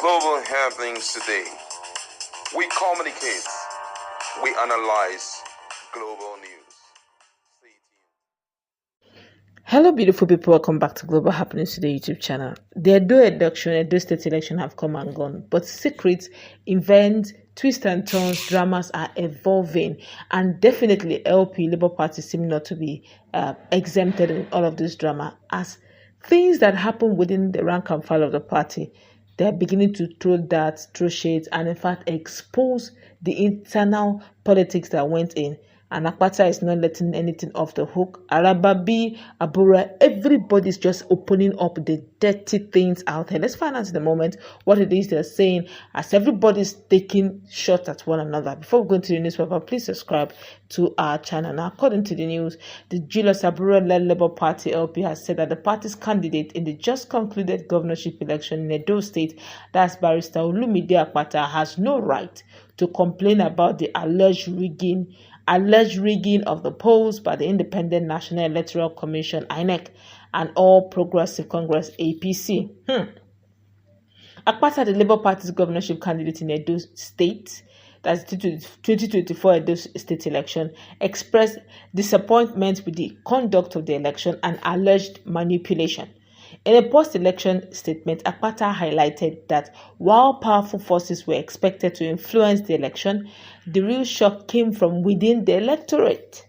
Global happenings today. We communicate. We analyze global news. Stay tuned. Hello, beautiful people. Welcome back to Global Happenings Today YouTube channel. The Edo State Election have come and gone, but secrets, events, twists and turns, dramas are evolving, and definitely LP Labour Party seem not to be exempted in all of this drama, as things that happen within the rank and file of the party, they're beginning to throw darts, throw shades, and in fact expose the internal politics that went in. And Akpata is not letting anything off the hook. Arambabi, Abure, everybody's just opening up the dirty things out there. Let's find out in a moment what it is they're saying as everybody's taking shots at one another. Before we go into the newspaper, please subscribe to our channel. Now, according to the news, the Julius Abure-led Labour Party LP has said that the party's candidate in the just concluded governorship election in Edo State, that's Barrister Olumide Akpata, has no right to complain about the alleged rigging of the polls by the Independent National Electoral Commission (INEC) and All Progressive Congress (APC). Akpata, the Labour Party's governorship candidate in Edo State, that's the 2024 Edo State election, expressed disappointment with the conduct of the election and alleged manipulation. In a post-election statement, Akpata highlighted that while powerful forces were expected to influence the election, the real shock came from within the electorate.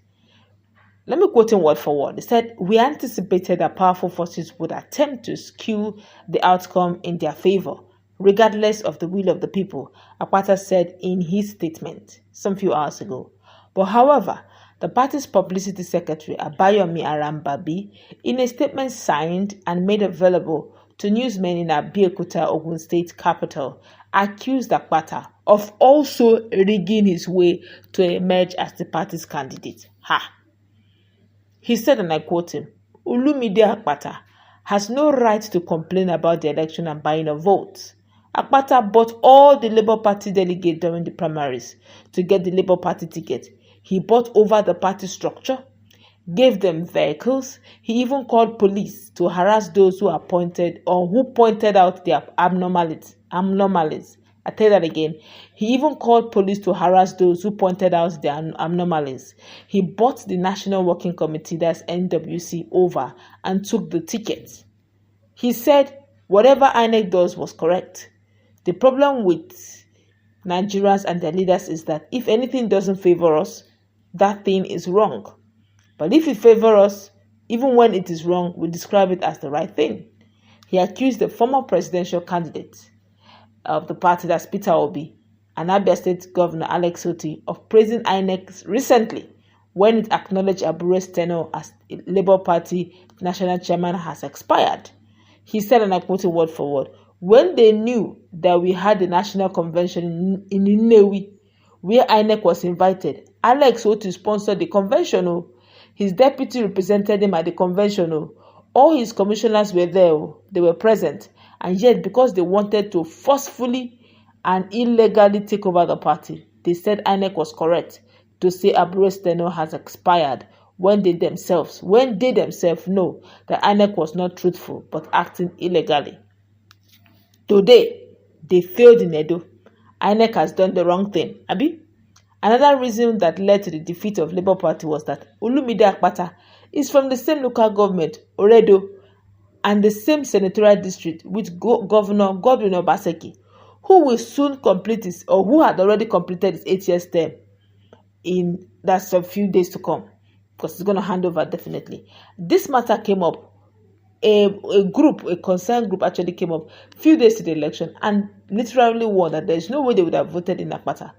Let me quote him word for word. He said, "We anticipated that powerful forces would attempt to skew the outcome in their favor, regardless of the will of the people," Akpata said in his statement some few hours ago. But however, the party's publicity secretary, LP Arambabi, in a statement signed and made available to newsmen in Akpata, Ogun State capital, accused Akpata of also rigging his way to emerge as the party's candidate. He said, and I quote him, "Olumide Akpata has no right to complain about the election and buying of votes. Akpata bought all the Labour Party delegates during the primaries to get the Labour Party ticket. He bought over the party structure, gave them vehicles. He even called police to harass those who pointed out their abnormalities. I tell that again. He even called police to harass those who pointed out their abnormalities. He bought the National Working Committee, that's NWC, over and took the ticket. He said whatever INEC does was correct. The problem with Nigerians and their leaders is that if anything doesn't favor us, that thing is wrong. But if it favors us, even when it is wrong, we describe it as the right thing." He accused the former presidential candidate of the party, that's Peter Obi, and Abia State Governor Alex Otti, of praising INEC recently when it acknowledged Abure's tenure as Labour Party national chairman has expired. He said, and I quote word for word, "When they knew that we had the national convention in Nnewi, where INEC was invited, Alex Otti sponsored the convention. His deputy represented him at the convention. All his commissioners were there. They were present. And yet, because they wanted to forcefully and illegally take over the party, they said INEC was correct to say Abure's tenure has expired when they themselves know that INEC was not truthful but acting illegally. Today, they failed in Edo. INEC has done the wrong thing. Abi?" Another reason that led to the defeat of Labour Party was that Olumide Akpata is from the same local government, Oredo, and the same senatorial district with Governor Godwin Obaseki, who had already completed his 8 years term in that's a few days to come, because he's going to hand over definitely. This matter came up. A concerned group actually came up a few days to the election and literally warned that there is no way they would have voted in Akpata.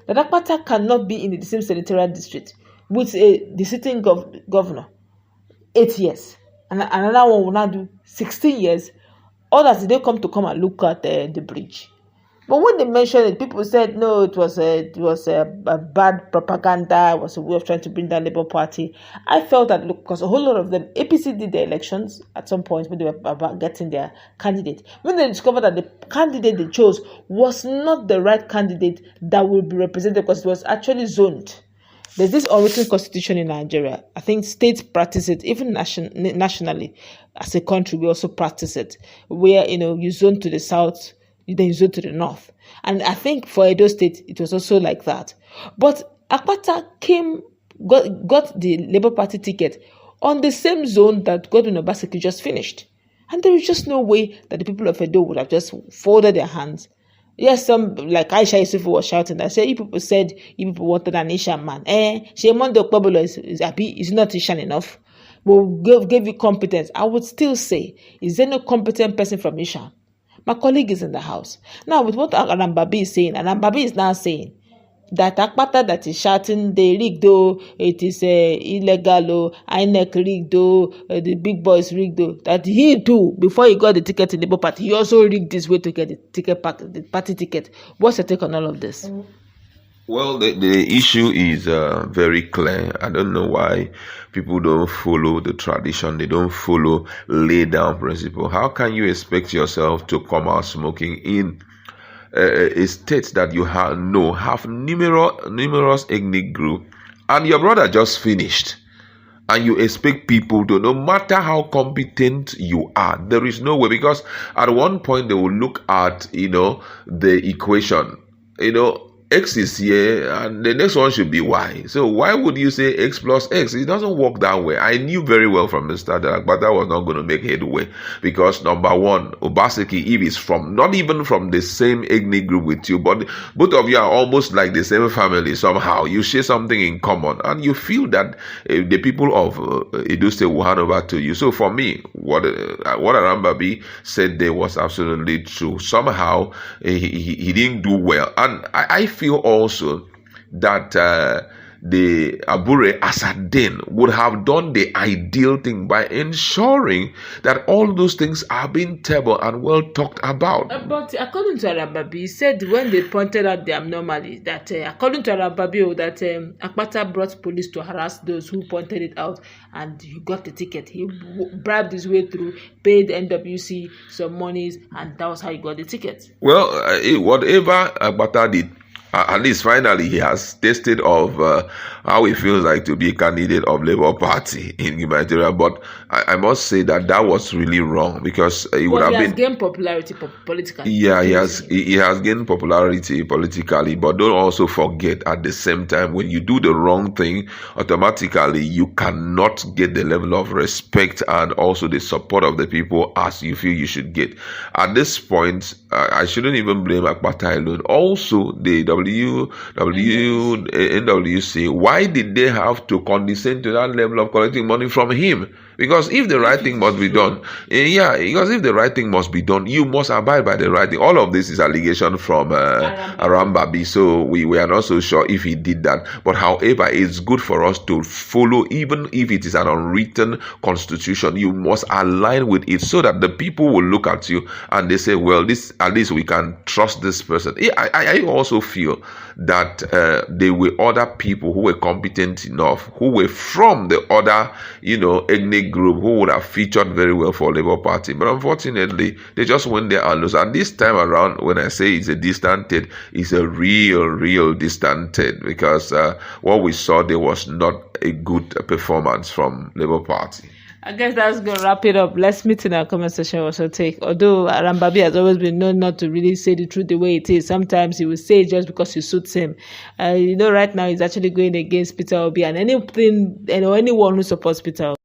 That Akpata cannot be in the same senatorial district with the sitting governor 8 years, and another one will now do 16 years. Others did they come and look at the bridge. But when they mentioned it, people said no, it was a bad propaganda. It was a way of trying to bring down Labour Party. I felt that, look, because a whole lot of them, APC did the elections at some point when they were about getting their candidate. When they discovered that the candidate they chose was not the right candidate that would be represented, because it was actually zoned. There's this unwritten constitution in Nigeria. I think states practice it, even nationally. As a country, we also practice it, where you zone to the south, then you zone to the north. And I think for Edo State, it was also like that. But Akpata got the Labour Party ticket on the same zone that Godwin Obaseki just finished. And there is just no way that the people of Edo would have just folded their hands. Yes, some like Aisha Yusufu was shouting that you people said you people wanted an Asian man. Shemondo Kpobolo is not Asian enough. We'll give you competence. I would still say, is there no competent person from Isha? My colleague is in the house. Now, with what Arambabi is saying, Arambabi is now saying that Akpata that is shouting, they rigged, it is illegal, INEC rigged, the big boys rigged, that he too, before he got the ticket in the Labour Party, he also rigged this way to get the party ticket. What's your take on all of this? Well, the issue is very clear. I don't know why people don't follow the tradition. They don't follow lay down principle. How can you expect yourself to come out smoking in a state that you have numerous ethnic group, and your brother just finished, and you expect people to, no matter how competent you are, there is no way, because at one point they will look at the equation, X is here and the next one should be Y. So why would you say X plus X? It doesn't work that way. I knew very well from the start that Akpata was not going to make headway, because number one, Obaseki, if he's not even from the same ethnic group with you, but both of you are almost like the same family somehow. You share something in common and you feel that the people of Edo State will hand over to you. So for me, what Arambabi said there was absolutely true. Somehow he didn't do well, and I feel also that the Abure as a den would have done the ideal thing by ensuring that all those things are being tabled and well talked about. But according to Arambabi, he said when they pointed out the abnormalities, that according to Arambabi, that Akpata brought police to harass those who pointed it out, and he got the ticket. He bribed his way through, paid NWC some monies, and that was how he got the ticket. Well, whatever Akpata did, at least finally he has tasted of how it feels like to be a candidate of Labour Party in gubernatorial. But I must say that was really wrong, because he would have been gained popularity politically. Yeah, he has gained popularity politically. But don't also forget, at the same time, when you do the wrong thing, automatically you cannot get the level of respect and also the support of the people as you feel you should get. At this point, I shouldn't even blame Akpata alone. Also, the NWC, why did they have to condescend to that level of collecting money from him? Because if the right thing must be done, you must abide by the right thing. All of this is allegation from Arambabi, so we are not so sure if he did that. But however, it's good for us to follow, even if it is an unwritten constitution. You must align with it, so that the people will look at you and they say, well, this, at least we can trust this person. I also feel that there were other people who were competent enough, who were from the other, ethnic group, who would have featured very well for Labour Party. But unfortunately, they just went there and lost. And this time around, when I say it's a distant third, it's a real distant third, because what we saw there was not a good performance from Labour Party. I guess that's going to wrap it up. Let's meet in our comment section also take. Although Arambabi has always been known not to really say the truth the way it is. Sometimes he will say it just because it suits him. Right now he's actually going against Peter Obi and anyone who supports Peter Obi.